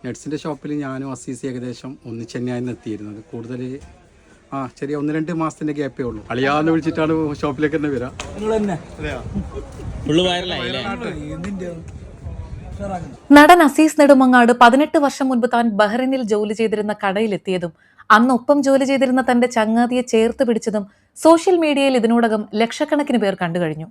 നട്സിൻ്റെ ഷോപ്പിൽ ഞാനും അസീസ് ഏകദേശം ഒന്നിച്ച് തന്നെയായിരുന്നു എത്തിയിരുന്നത്. കൂടുതൽ ചെറിയ 1-2 മാസത്തിൻ്റെ ഗ്യാപ്പേ ഉള്ളൂ. അളിയാന്ന് വിളിച്ചിട്ടാണ് ഷോപ്പിലേക്ക് തന്നെ വരാം. നടൻ അസീസ് നെടുമങ്ങാട് 18 വർഷം മുൻപ് താൻ ബഹ്റൈനിൽ ജോലി ചെയ്തിരുന്ന കടയിലെത്തിയതും അന്നൊപ്പം ജോലി ചെയ്തിരുന്ന തന്റെ ചങ്ങാതിയെ ചേർത്ത് പിടിച്ചതും സോഷ്യൽ മീഡിയയിൽ ഇതിനോടകം ലക്ഷക്കണക്കിന് പേർ കണ്ടുകഴിഞ്ഞു.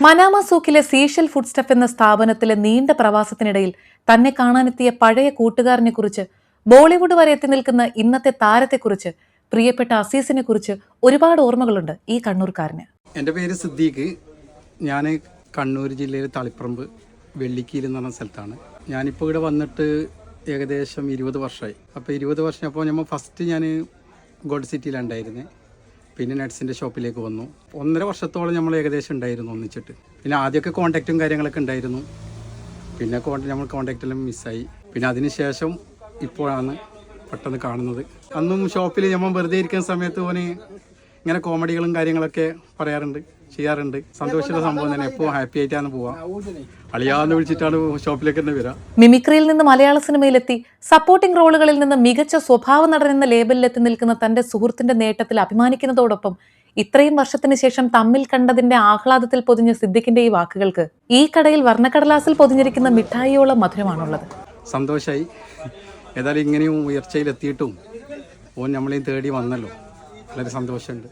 മനാമ സൂക്കിലെ സീഷൽ ഫുഡ് സ്റ്റഫ് എന്ന സ്ഥാപനത്തിലെ നീണ്ട പ്രവാസത്തിനിടയിൽ തന്നെ കാണാനെത്തിയ പഴയ കൂട്ടുകാരനെ കുറിച്ച്, ബോളിവുഡ് വരെ എത്തി നിൽക്കുന്ന ഇന്നത്തെ താരത്തെക്കുറിച്ച്, പ്രിയപ്പെട്ട അസീസിനെ കുറിച്ച് ഒരുപാട് ഓർമ്മകളുണ്ട് ഈ കണ്ണൂർക്കാരന്. എൻ്റെ പേര് സിദ്ദീഖ്. ഞാൻ കണ്ണൂർ ജില്ലയിലെ തളിപ്പറമ്പ് വെള്ളിക്കീൽ എന്ന് പറഞ്ഞ സ്ഥലത്താണ്. ഞാനിപ്പോൾ ഇവിടെ വന്നിട്ട് ഏകദേശം 20 വർഷമായി. അപ്പോൾ 20 വർഷം അപ്പോൾ നമ്മൾ ഫസ്റ്റ് ഞാൻ ഗോൾഡ് സിറ്റിയിലുണ്ടായിരുന്നത്. പിന്നെ നട്സിൻ്റെ ഷോപ്പിലേക്ക് വന്നു. 1.5 വർഷത്തോളം നമ്മൾ ഏകദേശം ഉണ്ടായിരുന്നു ഒന്നിച്ചിട്ട്. പിന്നെ ആദ്യമൊക്കെ കോൺടാക്റ്റും കാര്യങ്ങളൊക്കെ ഉണ്ടായിരുന്നു. പിന്നെ നമ്മൾ കോൺടാക്റ്റെല്ലാം മിസ്സായി. പിന്നെ അതിന് ശേഷം ഇപ്പോഴാണ് പെട്ടെന്ന് കാണുന്നത്. അന്നും ഷോപ്പിൽ നമ്മൾ വെറുതെ ഇരിക്കുന്ന സമയത്ത് ഓന് ഇങ്ങനെ കോമഡികളും കാര്യങ്ങളൊക്കെ പറയാറുണ്ട്, ചെയ്യാറുണ്ട്. സന്തോഷമുള്ള സംഭവം തന്നെ. എപ്പോൾ ഹാപ്പി ആയിട്ടാണ് പോവാം. അളിയാന്ന് വിളിച്ചിട്ടാണ് ഷോപ്പിലേക്ക് തന്നെ വരാം. മിമിക്രിയിൽ നിന്ന് മലയാള സിനിമയിലെത്തി സപ്പോർട്ടിംഗ് റോളുകളിൽ നിന്ന് മികച്ച സ്വഭാവ നടൻ എന്ന ലേബലിലെത്തി നിൽക്കുന്ന തന്റെ സുഹൃത്തിന്റെ നേട്ടത്തിൽ അഭിമാനിക്കുന്നതോടൊപ്പം ഇത്രയും വർഷത്തിന് ശേഷം തമ്മിൽ കണ്ടതിന്റെ ആഹ്ലാദത്തിൽ പൊതിഞ്ഞ സിദ്ദിഖിന്റെ ഈ വാക്കുകൾക്ക് ഈ കടയിൽ വർണ്ണക്കടലാസിൽ പൊതിഞ്ഞിരിക്കുന്ന മിഠായിയോളം മധുരമാണുള്ളത്. സന്തോഷമായി. ഏതായാലും ഇങ്ങനെയും ഉയർച്ചയിലെത്തിയിട്ടും ഓൻ നമ്മളെയും തേടി വന്നല്ലോ. വളരെ സന്തോഷമുണ്ട്.